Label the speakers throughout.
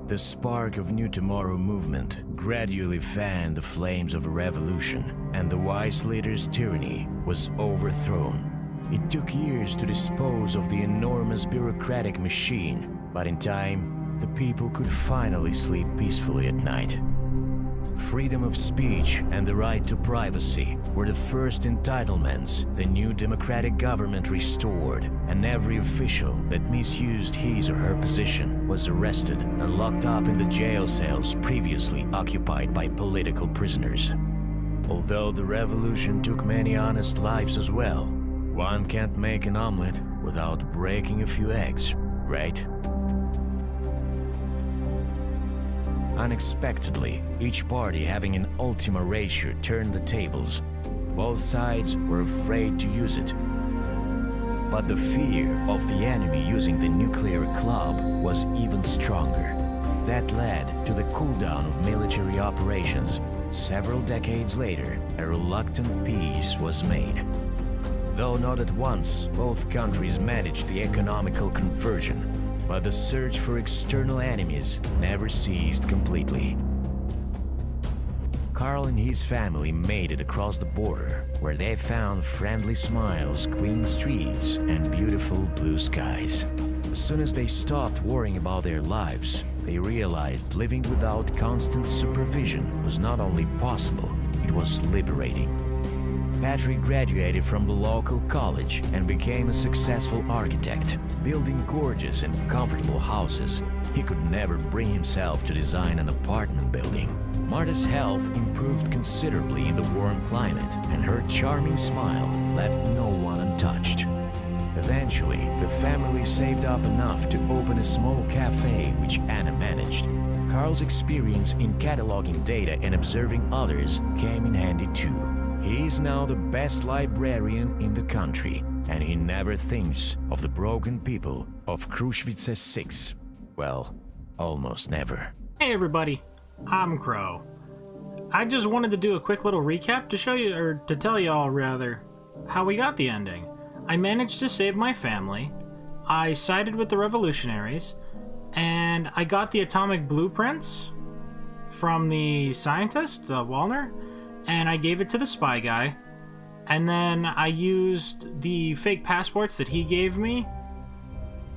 Speaker 1: The spark of New Tomorrow movement gradually fanned the flames of a revolution, and the wise leader's tyranny was overthrown. It took years to dispose of the enormous bureaucratic machine, but in time, the people could finally sleep peacefully at night. Freedom of speech and the right to privacy were the first entitlements the new democratic government restored, and every official that misused his or her position was arrested and locked up in the jail cells previously occupied by political prisoners. Although the revolution took many honest lives as well, one can't make an omelet without breaking a few eggs, right? Unexpectedly, each party having an ultima ratio turned the tables. Both sides were afraid to use it. But the fear of the enemy using the nuclear club was even stronger. That led to the cooldown of military operations. Several decades later, a reluctant peace was made. Though not at once, both countries managed the economical conversion. But the search for external enemies never ceased completely. Carl and his family made it across the border, where they found friendly smiles, clean streets, and beautiful blue skies. As soon as they stopped worrying about their lives, they realized living without constant supervision was not only possible, it was liberating. Patrick graduated from the local college and became a successful architect, building gorgeous and comfortable houses. He could never bring himself to design an apartment building. Marta's health improved considerably in the warm climate, and her charming smile left no one untouched. Eventually, the family saved up enough to open a small cafe which Anna managed. Carl's experience in cataloging data and observing others came in handy too. He is now the best librarian in the country, and he never thinks of the broken people of Kruszwica 6. Well, almost never.
Speaker 2: Hey everybody, I'm Crow. I just wanted to do a quick little recap to show you, or to tell you all rather, how we got the ending. I managed to save my family, I sided with the revolutionaries, and I got the atomic blueprints from the scientist, Wallner, and I gave it to the spy guy, and then I used the fake passports that he gave me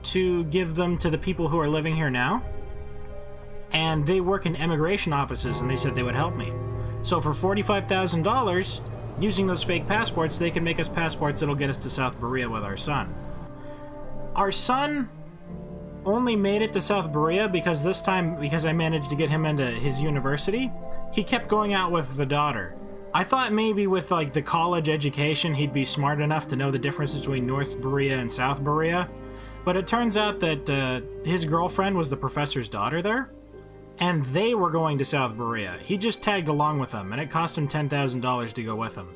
Speaker 2: to give them to the people who are living here now, and they work in immigration offices and they said they would help me. So for $45,000, using those fake passports, they can make us passports that'll get us to South Berea with our son. Our son only made it to South Berea because this time, because I managed to get him into his university, he kept going out with the daughter. I thought maybe with like the college education he'd be smart enough to know the difference between North Berea and South Berea, but it turns out that his girlfriend was the professor's daughter there, and they were going to South Berea. He just tagged along with them, and it cost him $10,000 to go with him.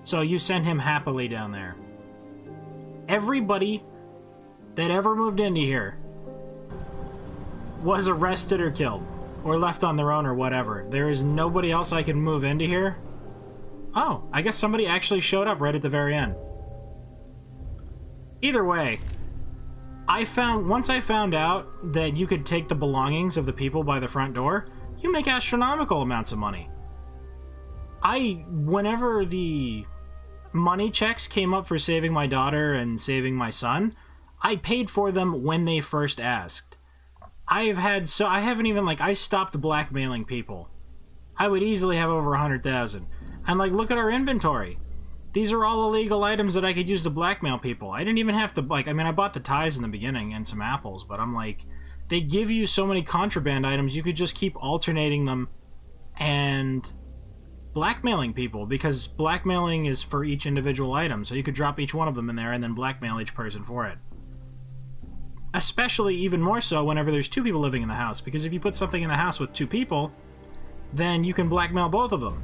Speaker 2: So you send him happily down there. Everybody that ever moved into here was arrested or killed, or left on their own or whatever. There is nobody else I can move into here. Oh, I guess somebody actually showed up right at the very end. Either way, once I found out that you could take the belongings of the people by the front door, you make astronomical amounts of money. Whenever the money checks came up for saving my daughter and saving my son, I paid for them when they first asked. I stopped blackmailing people. I would easily have over 100,000. And look at our inventory. These are all illegal items that I could use to blackmail people. I didn't even have to, I bought the ties in the beginning and some apples, but I'm like, they give you so many contraband items, you could just keep alternating them and blackmailing people, because blackmailing is for each individual item, so you could drop each one of them in there and then blackmail each person for it. Especially even more so whenever there's two people living in the house, because if you put something in the house with two people, then you can blackmail both of them.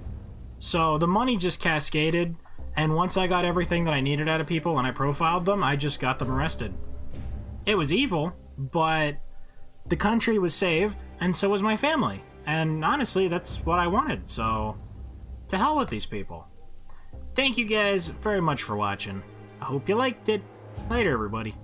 Speaker 2: So the money just cascaded, and once I got everything that I needed out of people and I profiled them, I just got them arrested. It was evil, but the country was saved, and so was my family. And honestly, that's what I wanted, so to hell with these people. Thank you guys very much for watching. I hope you liked it. Later, everybody.